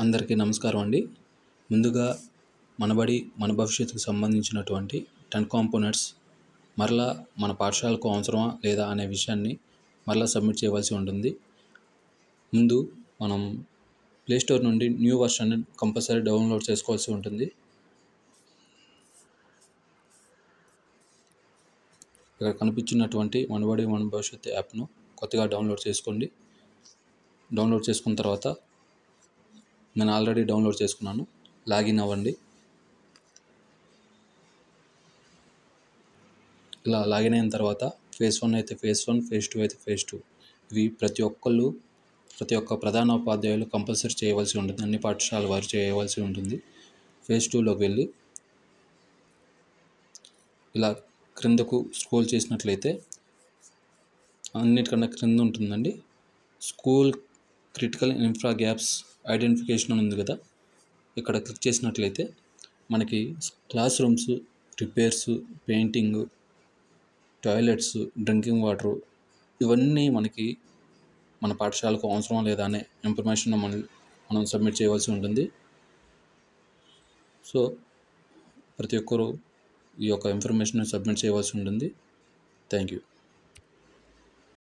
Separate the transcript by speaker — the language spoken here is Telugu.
Speaker 1: అందరికీ నమస్కారం అండి. ముందుగా మనబడి మన భవిష్యత్తుకు సంబంధించినటువంటి 10 కాంపోనెంట్స్ మరలా మన పాఠశాలకు అవసరమా లేదా అనే విషయాన్ని మరలా సబ్మిట్ చేయవలసి ఉంటుంది. ముందు మనం ప్లే స్టోర్ నుండి న్యూ వర్షన్ కంపల్సరీ డౌన్లోడ్ చేసుకోవాల్సి ఉంటుంది. ఇక్కడ కనిపించినటువంటి మనబడి మన భవిష్యత్తు యాప్ను కొత్తగా డౌన్లోడ్ చేసుకోండి. డౌన్లోడ్ చేసుకున్న తర్వాత నేను ఆల్రెడీ డౌన్లోడ్ చేసుకున్నాను. లాగిన్ అవ్వండి. ఇలా లాగిన్ అయిన తర్వాత ఫేజ్ 1 అయితే ఫేజ్ 1, ఫేజ్ 2 అయితే ఫేజ్ 2 ఇవి ప్రతి ఒక్క ప్రధానోపాధ్యాయులు కంపల్సరీ చేయవలసి ఉంటుంది. అన్ని పాఠశాల వారు చేయవలసి ఉంటుంది. ఫేజ్ 2లోకి వెళ్ళి ఇలా క్రిందకు స్క్రోల్ చేసినట్లయితే అన్నిటికన్నా క్రింద ఉంటుందండి school critical infra gaps identification అని ఉంది కదా, ఇక్కడ క్లిక్ చేసినట్లయితే మనకి class rooms repairs, painting, toilets, drinking water ఇవన్నీ మనకి మన పాఠశాలకు అవసరం లేదా అనే ఇన్ఫర్మేషన్ మనం సబ్మిట్ చేయవలసి ఉంటుంది. సో ప్రతి ఒక్కరూ ఈ యొక్క ఇన్ఫర్మేషన్ సబ్మిట్ చేయవలసి ఉంటుంది. Thank you.